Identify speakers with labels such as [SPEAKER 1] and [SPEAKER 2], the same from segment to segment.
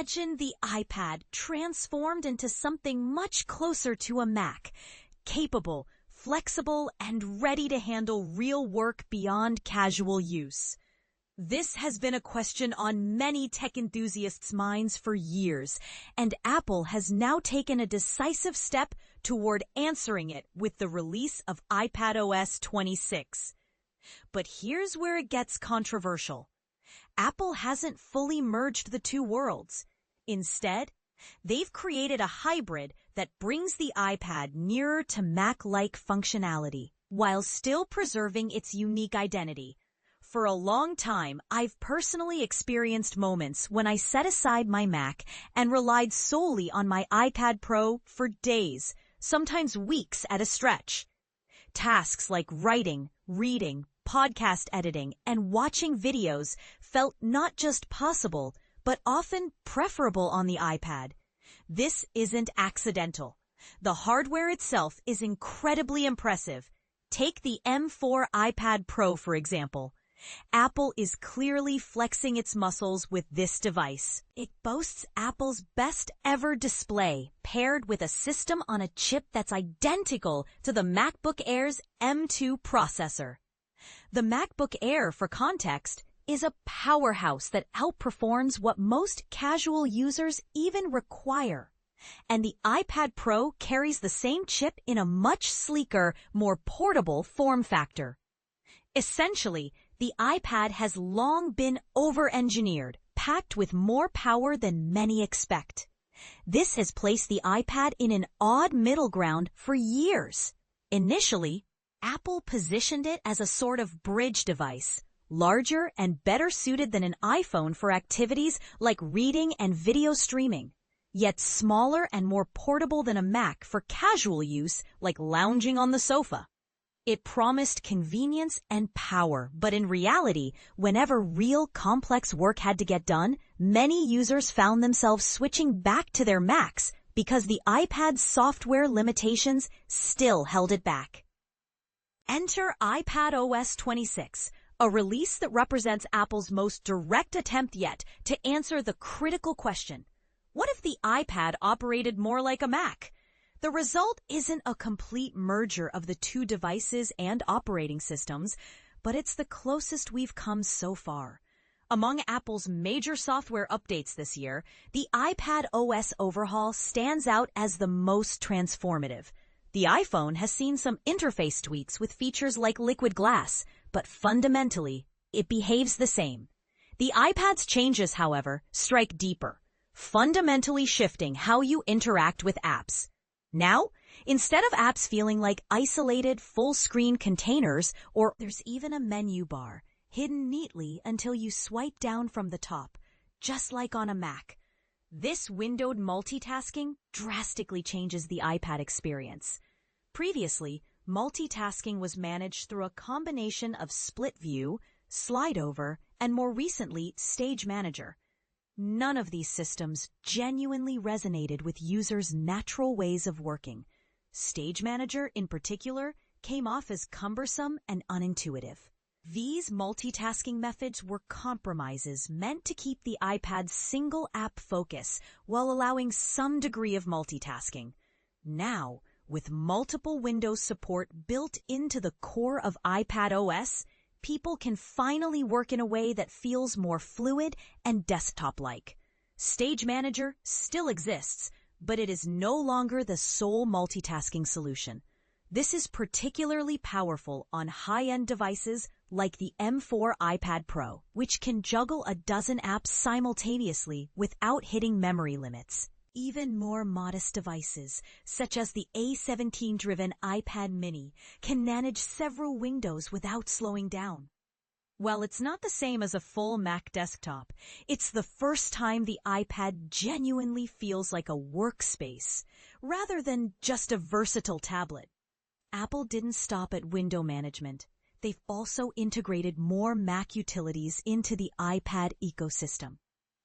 [SPEAKER 1] Imagine the iPad transformed into something much closer to a Mac, capable, flexible, and ready to handle real work beyond casual use. This has been a question on many tech enthusiasts' minds for years, and Apple has now taken a decisive step toward answering it with the release of iPadOS 26. But here's where it gets controversial. Apple hasn't fully merged the two worlds. Instead, they've created a hybrid that brings the iPad nearer to Mac-like functionality, while still preserving its unique identity. For a long time, I've personally experienced moments when I set aside my Mac and relied solely on my iPad Pro for days, sometimes weeks at a stretch. Tasks like writing, reading, podcast editing, and watching videos felt not just possible, but often preferable on the iPad. This isn't accidental. The hardware itself is incredibly impressive. Take the M4 iPad Pro, for example. Apple is clearly flexing its muscles with this device. It boasts Apple's best ever display, paired with a system on a chip that's identical to the MacBook Air's M2 processor. The MacBook Air, for context, is a powerhouse that outperforms what most casual users even require. And the iPad Pro carries the same chip in a much sleeker, more portable form factor. Essentially, the iPad has long been over-engineered, packed with more power than many expect. This has placed the iPad in an odd middle ground for years. Initially, Apple positioned it as a sort of bridge device, larger and better suited than an iPhone for activities like reading and video streaming, yet smaller and more portable than a Mac for casual use like lounging on the sofa. It promised convenience and power, but in reality, whenever real complex work had to get done, many users found themselves switching back to their Macs because the iPad's software limitations still held it back. Enter iPadOS 26, a release that represents Apple's most direct attempt yet to answer the critical question: what if the iPad operated more like a Mac? The result isn't a complete merger of the two devices and operating systems, but it's the closest we've come so far. Among Apple's major software updates this year, the iPadOS overhaul stands out as the most transformative. The iPhone has seen some interface tweaks with features like liquid glass, but fundamentally, it behaves the same. The iPad's changes, however, strike deeper, fundamentally shifting how you interact with apps. Now, instead of apps feeling like isolated full-screen containers, or there's even a menu bar, hidden neatly until you swipe down from the top, just like on a Mac. This windowed multitasking drastically changes the iPad experience. Previously, multitasking was managed through a combination of split view, slide over, and more recently, Stage Manager. None of these systems genuinely resonated with users' natural ways of working. Stage Manager, in particular, came off as cumbersome and unintuitive. These multitasking methods were compromises meant to keep the iPad's single app focus while allowing some degree of multitasking. Now, with multiple Windows support built into the core of iPadOS, people can finally work in a way that feels more fluid and desktop-like. Stage Manager still exists, but it is no longer the sole multitasking solution. This is particularly powerful on high-end devices like the M4 iPad Pro, which can juggle a dozen apps simultaneously without hitting memory limits. Even more modest devices, such as the A17-driven iPad mini, can manage several windows without slowing down. While it's not the same as a full Mac desktop, it's the first time the iPad genuinely feels like a workspace, rather than just a versatile tablet. Apple didn't stop at window management. They've also integrated more Mac utilities into the iPad ecosystem.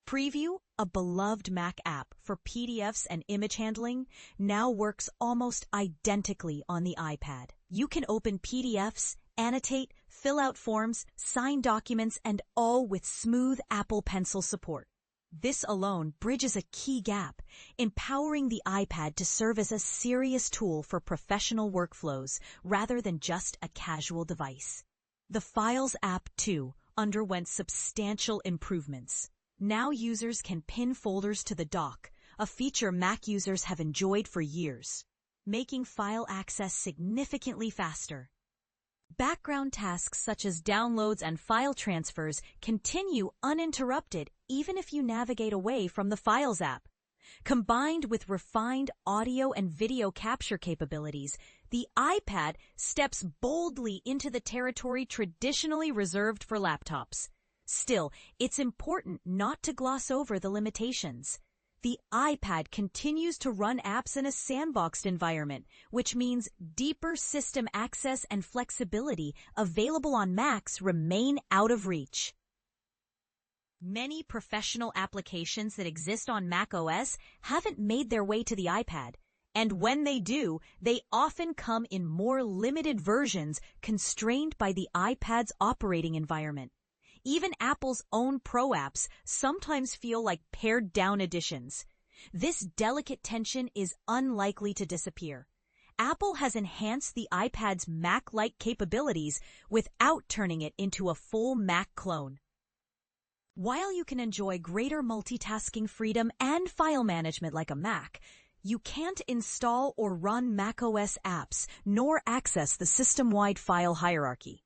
[SPEAKER 1] Preview, a beloved Mac app for PDFs and image handling, now works almost identically on the iPad. You can open PDFs, annotate, fill out forms, sign documents, and all with smooth Apple Pencil support. This alone bridges a key gap, empowering the iPad to serve as a serious tool for professional workflows rather than just a casual device. The Files app, too, underwent substantial improvements. Now users can pin folders to the dock, a feature Mac users have enjoyed for years, making file access significantly faster. Background tasks such as downloads and file transfers continue uninterrupted even if you navigate away from the Files app. Combined with refined audio and video capture capabilities, the iPad steps boldly into the territory traditionally reserved for laptops. Still, it's important not to gloss over the limitations. The iPad continues to run apps in a sandboxed environment, which means deeper system access and flexibility available on Macs remain out of reach. Many professional applications that exist on macOS haven't made their way to the iPad, and when they do, they often come in more limited versions constrained by the iPad's operating environment. Even Apple's own Pro apps sometimes feel like pared-down editions. This delicate tension is unlikely to disappear. Apple has enhanced the iPad's Mac-like capabilities without turning it into a full Mac clone. While you can enjoy greater multitasking freedom and file management like a Mac, you can't install or run macOS apps nor access the system-wide file hierarchy.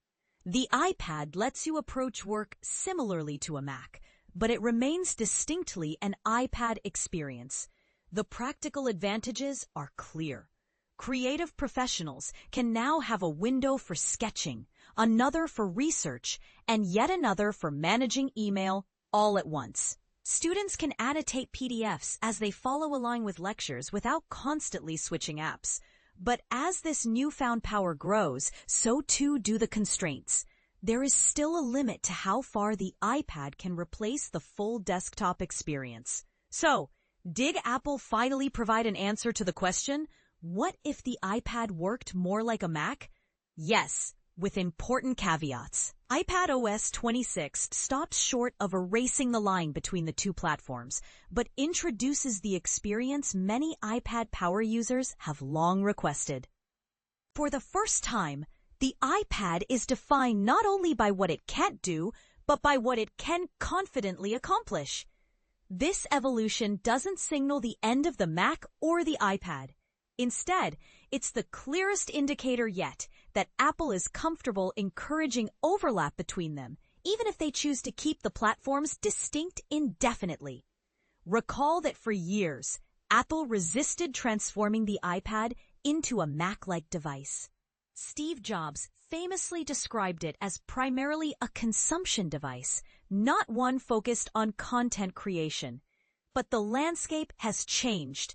[SPEAKER 1] The iPad lets you approach work similarly to a Mac, but it remains distinctly an iPad experience. The practical advantages are clear. Creative professionals can now have a window for sketching, another for research, and yet another for managing email all at once. Students can annotate PDFs as they follow along with lectures without constantly switching apps. But as this newfound power grows, so too do the constraints. There is still a limit to how far the iPad can replace the full desktop experience. So, did Apple finally provide an answer to the question, what if the iPad worked more like a Mac? Yes, with important caveats. iPadOS 26 stops short of erasing the line between the two platforms, but introduces the experience many iPad power users have long requested. For the first time, the iPad is defined not only by what it can't do, but by what it can confidently accomplish. This evolution doesn't signal the end of the Mac or the iPad. Instead, it's the clearest indicator yet that Apple is comfortable encouraging overlap between them, even if they choose to keep the platforms distinct indefinitely. Recall that for years, Apple resisted transforming the iPad into a Mac-like device. Steve Jobs famously described it as primarily a consumption device, not one focused on content creation. But the landscape has changed.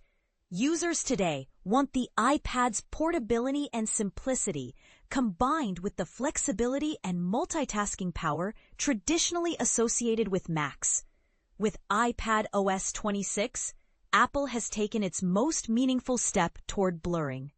[SPEAKER 1] Users today want the iPad's portability and simplicity combined with the flexibility and multitasking power traditionally associated with Macs. With iPadOS 26, Apple has taken its most meaningful step toward blurring.